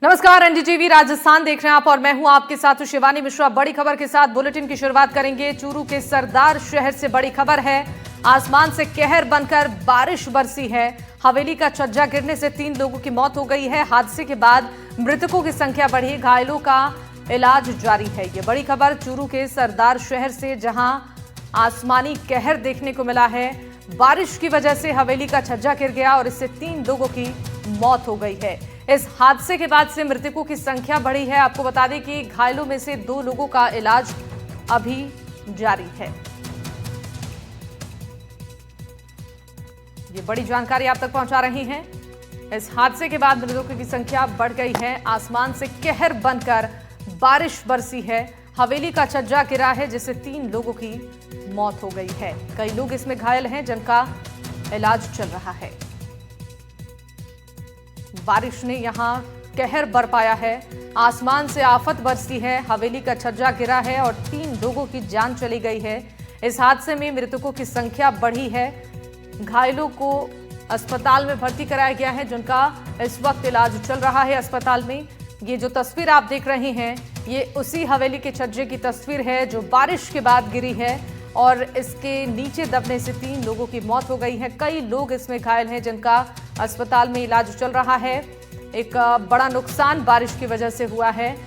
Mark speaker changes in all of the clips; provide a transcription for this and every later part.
Speaker 1: नमस्कार, एनडीटीवी राजस्थान देख रहे हैं आप और मैं हूं आपके साथ शिवानी मिश्रा। बड़ी खबर के साथ बुलेटिन की शुरुआत करेंगे। चूरू के सरदार शहर से बड़ी खबर है। आसमान से कहर बनकर बारिश बरसी है। हवेली का छज्जा गिरने से 3 लोगों की मौत हो गई है। हादसे के बाद मृतकों की संख्या बढ़ी, घायलों का इलाज जारी है। ये बड़ी खबर चूरू के सरदार शहर से, जहां आसमानी कहर देखने को मिला है। बारिश की वजह से हवेली का छज्जा गिर गया और इससे 3 लोगों की मौत हो गई है। इस हादसे के बाद से मृतकों की संख्या बढ़ी है। आपको बता दें कि घायलों में से 2 लोगों का इलाज अभी जारी है। ये बड़ी जानकारी आप तक पहुंचा रही हैं। इस हादसे के बाद मृतकों की संख्या बढ़ गई है। आसमान से कहर बनकर बारिश बरसी है। हवेली का छज्जा गिरा है जिससे 3 लोगों की मौत हो गई है। कई लोग इसमें घायल हैं जिनका इलाज चल रहा है। बारिश ने यहां कहर बरपाया है। आसमान से आफत बरसी है। हवेली का छज्जा गिरा है और 3 लोगों की जान चली गई है। इस हादसे में मृतकों की संख्या बढ़ी है। घायलों को अस्पताल में भर्ती कराया गया है, जिनका इस वक्त इलाज चल रहा है अस्पताल में। ये जो तस्वीर आप देख रहे हैं, ये उसी हवेली के छज्जे की तस्वीर है जो बारिश के बाद गिरी है और इसके नीचे दबने से 3 लोगों की मौत हो गई है। कई लोग इसमें घायल हैं जिनका अस्पताल में इलाज चल रहा है। एक बड़ा नुकसान बारिश की वजह से हुआ है।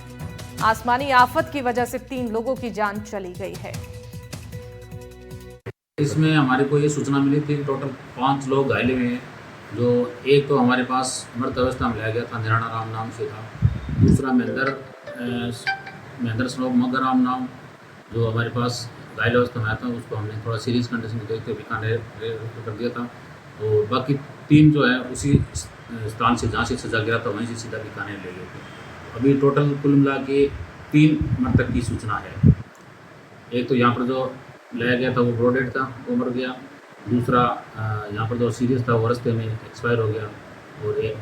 Speaker 1: आसमानी आफत की वजह से 3 लोगों की जान चली गई है।
Speaker 2: इसमें हमारे को ये सूचना मिली थी कि टोटल 5 लोग घायल हुए हैं। जो एक तो हमारे पास मृत अवस्था में लाया गया था, निराणा राम नाम से था। दूसरा महेंद्र श्लोक मगर राम नाम जो हमारे पास घायल अवस्था में आया था, उसको हमने थोड़ा सीरियस कंडीशन में देखते हुए बीकानेर रेफर कर दिया था। और बाकी 3 जो है उसी स्थान से जहाँ से सजा गिरा था वहीं से सीधा बीकानेर ले गए थे। अभी टोटल कुल मिला के 3 मृतक की सूचना है। एक तो यहाँ पर जो लाया गया था वो ब्रोडेड था, वो मर गया। दूसरा यहाँ पर जो सीरियस था वो रास्ते में एक्सपायर हो गया। और एक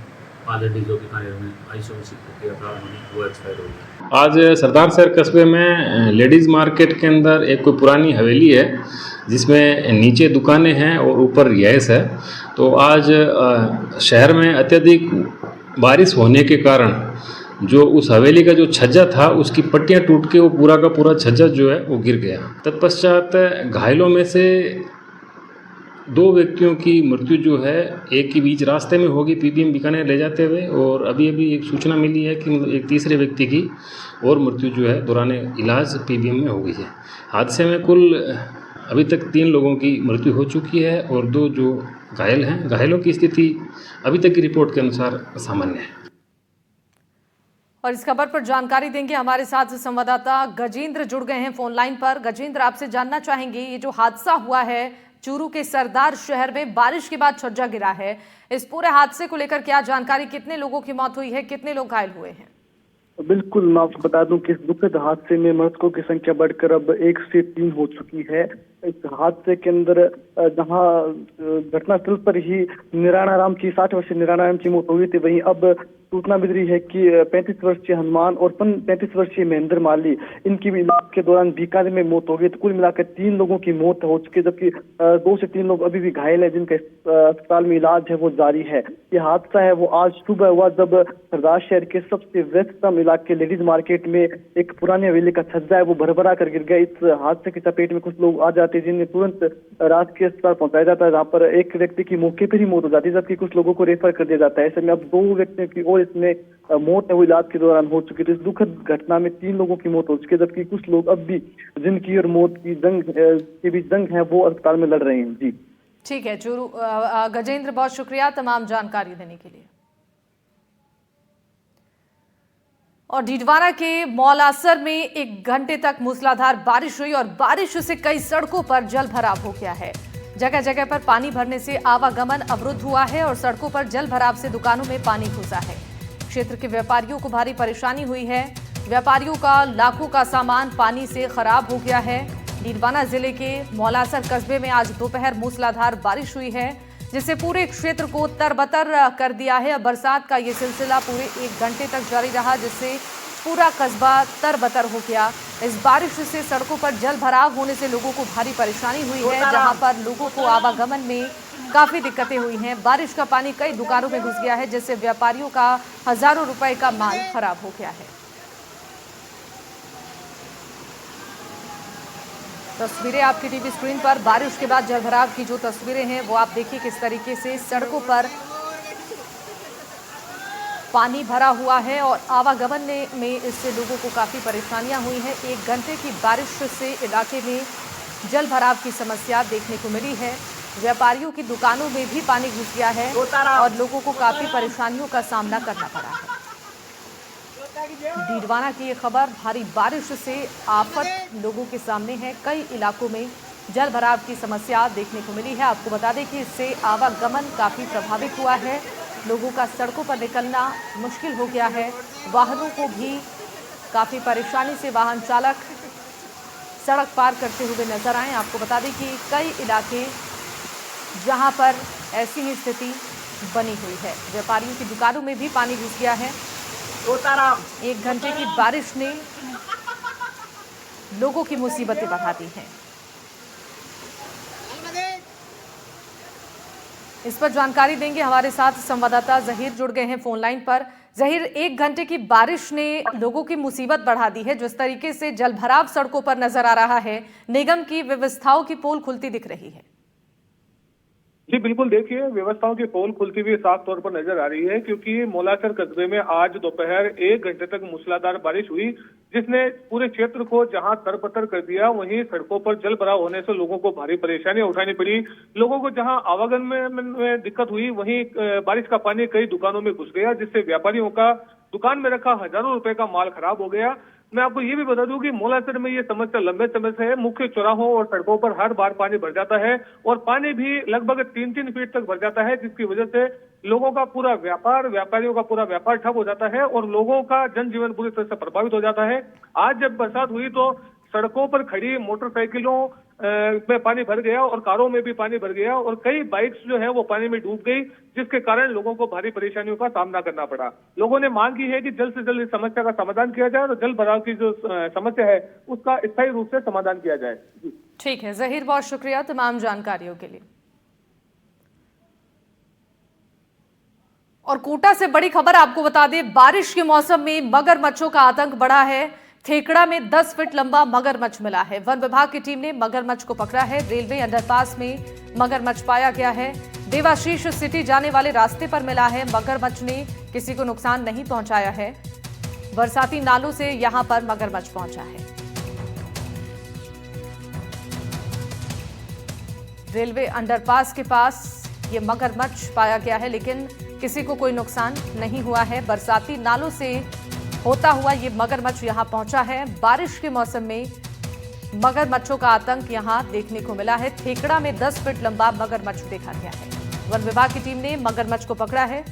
Speaker 2: ऑलरेडी जो बीकानेर में आईसीयू में शिफ्ट किया था वो एक्सपायर हो गया।
Speaker 3: आज सरदार शहर कस्बे में लेडीज़ मार्केट के अंदर एक कोई पुरानी हवेली है जिसमें नीचे दुकानें हैं और ऊपर रिहाइश है। तो आज शहर में अत्यधिक बारिश होने के कारण जो उस हवेली का जो छज्जा था उसकी पट्टियां टूट के वो पूरा का पूरा छज्जा जो है वो गिर गया। तत्पश्चात घायलों में से 2 व्यक्तियों की मृत्यु जो है एक की बीच रास्ते में होगी पीबीएम बीकानेर ले जाते हुए, और अभी एक सूचना मिली है कि एक तीसरे व्यक्ति की और मृत्यु जो है दौरान इलाज पीबीएम में हो गई है। हादसे में कुल अभी तक 3 लोगों की मृत्यु हो चुकी है और 2 जो घायल हैं, घायलों की स्थिति अभी तक की रिपोर्ट के अनुसार सामान्य है।
Speaker 1: और इस खबर पर जानकारी देंगे हमारे साथ संवाददाता गजेंद्र जुड़ गए हैं फोन लाइन पर। गजेंद्र, आपसे जानना चाहेंगे, ये जो हादसा हुआ है चूरू के सरदार शहर में, बारिश के बाद छज्जा गिरा है, इस पूरे हादसे को लेकर क्या जानकारी? कितने लोगों की मौत हुई है, कितने लोग घायल हुए हैं?
Speaker 4: बिल्कुल, मैं आपको बता दूं कि इस दुखद हादसे में मृतकों की संख्या बढ़कर अब 1 से 3 हो चुकी है। इस हादसे के अंदर जहां घटनास्थल पर ही निराणा राम की 60 वर्षीय निराणा राम की मौत हो गई थी, वहीं अब सूचना मिल रही है कि 35 वर्षीय हनुमान और 35 वर्षीय महेंद्र माली, इनकी भी इलाज के दौरान बीकानेर में मौत हो गई। तो कुल मिलाकर 3 लोगों की मौत हो चुकी है, जबकि 2 से 3 लोग अभी भी घायल है जिनका अस्पताल में इलाज है वो जारी है। ये हादसा है वो आज सुबह हुआ जब सरदार शहर के सबसे व्यस्ततम इलाके लेडीज मार्केट में एक पुरानी हवेली का छज्जा है वो भरभरा कर गिर गया। इस हादसे की चपेट में कुछ लोग आ जाते हैं जिन्हें तुरंत राजकीय अस्पताल पहुंचाया जाता है, जहाँ पर एक व्यक्ति की मौके पर ही मौत हो जाती है, जबकि कुछ लोगों को रेफर कर दिया जाता है। ऐसे में अब 2 व्यक्तियों की और इसमें मौत है वो इलाज के दौरान हो चुकी थी। इस दुखद घटना में 3 लोगों की मौत हो चुकी है, जबकि कुछ लोग अब भी जिंदगी और मौत की जंग के बीच जंग है वो अस्पताल में लड़ रहे हैं। जी
Speaker 1: ठीक है चूरू, गजेंद्र बहुत शुक्रिया तमाम जानकारी देने के लिए। और डीडवाना के मौलासर में 1 घंटे तक मूसलाधार बारिश हुई और बारिश से कई सड़कों पर जल भराव हो गया है। जगह जगह पर पानी भरने से आवागमन अवरुद्ध हुआ है और सड़कों पर जल भराव से दुकानों में पानी घुसा है। क्षेत्र के व्यापारियों को भारी परेशानी हुई है। व्यापारियों का लाखों का सामान पानी से खराब हो गया है। डीडवाना जिले के मौलासर कस्बे में आज दोपहर मूसलाधार बारिश हुई है, जिससे पूरे क्षेत्र को तरबतर कर दिया है। बरसात का ये सिलसिला पूरे 1 घंटे तक जारी रहा, जिससे पूरा कस्बा तरबतर हो गया। इस बारिश से सड़कों पर जल भराव होने से लोगों को भारी परेशानी हुई है, जहां पर लोगों को आवागमन में काफी दिक्कतें हुई हैं। बारिश का पानी कई दुकानों में घुस गया है, जिससे व्यापारियों का हजारों रुपए का माल खराब हो गया है। तस्वीरें आपकी टीवी स्क्रीन पर बारिश के बाद जलभराव की जो तस्वीरें हैं वो आप देखिए किस तरीके से सड़कों पर पानी भरा हुआ है और आवागमन में इससे लोगों को काफ़ी परेशानियां हुई हैं। 1 घंटे की बारिश से इलाके में जल भराव की समस्या देखने को मिली है। व्यापारियों की दुकानों में भी पानी घुस गया है और लोगों को काफ़ी परेशानियों का सामना करना पड़ा है। डीडवाना की ये खबर, भारी बारिश से आफत लोगों के सामने है। कई इलाकों में जल भराव की समस्या देखने को मिली है। आपको बता दें कि इससे आवागमन काफ़ी प्रभावित हुआ है। लोगों का सड़कों पर निकलना मुश्किल हो गया है। वाहनों को भी काफ़ी परेशानी से वाहन चालक सड़क पार करते हुए नजर आए। आपको बता दें कि कई इलाके जहां पर ऐसी ही स्थिति बनी हुई है। व्यापारियों की दुकानों में भी पानी घुस गया है। 1 घंटे की बारिश ने लोगों की मुसीबतें बढ़ा दी हैं। इस पर जानकारी देंगे हमारे साथ संवाददाता जहीर जुड़ गए हैं फोन लाइन पर। जहीर, 1 घंटे की बारिश ने लोगों की मुसीबत बढ़ा दी है। जिस तरीके से जलभराव सड़कों पर नजर आ रहा है, निगम की व्यवस्थाओं की पोल खुलती दिख रही है।
Speaker 5: जी बिल्कुल, देखिए व्यवस्थाओं की पोल खुलती हुई साफ तौर पर नजर आ रही है, क्योंकि मोलासर कस्बे में आज दोपहर 1 घंटे तक मूसलाधार बारिश हुई, जिसने पूरे क्षेत्र को जहां तरबतर कर दिया। वहीं सड़कों पर जल भराव होने से लोगों को भारी परेशानियां उठानी पड़ी। लोगों को जहां आवागमन में दिक्कत हुई, वहीं बारिश का पानी कई दुकानों में घुस गया, जिससे व्यापारियों का दुकान में रखा हजारों रुपए का माल खराब हो गया। मैं आपको ये भी बता दूं कि मोलासर में ये समस्या लंबे समय से है। मुख्य चौराहों और सड़कों पर हर बार पानी भर जाता है और पानी भी लगभग 3-3 फीट तक भर जाता है, जिसकी वजह से लोगों का पूरा व्यापार, व्यापारियों का पूरा व्यापार ठप हो जाता है और लोगों का जनजीवन पूरी तरह से प्रभावित हो जाता है। आज जब बरसात हुई तो सड़कों पर खड़ी मोटरसाइकिलों में पानी भर गया और कारों में भी पानी भर गया और कई बाइक्स जो है वो पानी में डूब गई, जिसके कारण लोगों को भारी परेशानियों का सामना करना पड़ा। लोगों ने मांग की है कि जल्द से जल्द इस समस्या का समाधान किया जाए और जल भराव की जो समस्या है उसका स्थायी रूप से समाधान किया जाए।
Speaker 1: ठीक है जहीर, बहुत शुक्रिया तमाम जानकारियों के लिए। और कोटा से बड़ी खबर आपको बता दें, बारिश के मौसम में मगरमच्छों का आतंक बढ़ा है। थेकड़ा में 10 फीट लंबा मगरमच्छ मिला है। वन विभाग की टीम ने मगरमच्छ को पकड़ा है। रेलवे अंडरपास में मगरमच्छ पाया गया है। देवाशीष सिटी जाने वाले रास्ते पर मिला है। मगरमच्छ ने किसी को नुकसान नहीं पहुंचाया है। बरसाती नालों से यहां पर मगरमच्छ पहुंचा है। रेलवे अंडरपास के पास ये मगरमच्छ पाया गया है, लेकिन किसी को कोई नुकसान नहीं हुआ है। बरसाती नालों से होता हुआ ये मगरमच्छ यहां पहुंचा है। बारिश के मौसम में मगरमच्छों का आतंक यहां देखने को मिला है। थेकड़ा में 10 फीट लंबा मगरमच्छ देखा गया है। वन विभाग की टीम ने मगरमच्छ को पकड़ा है।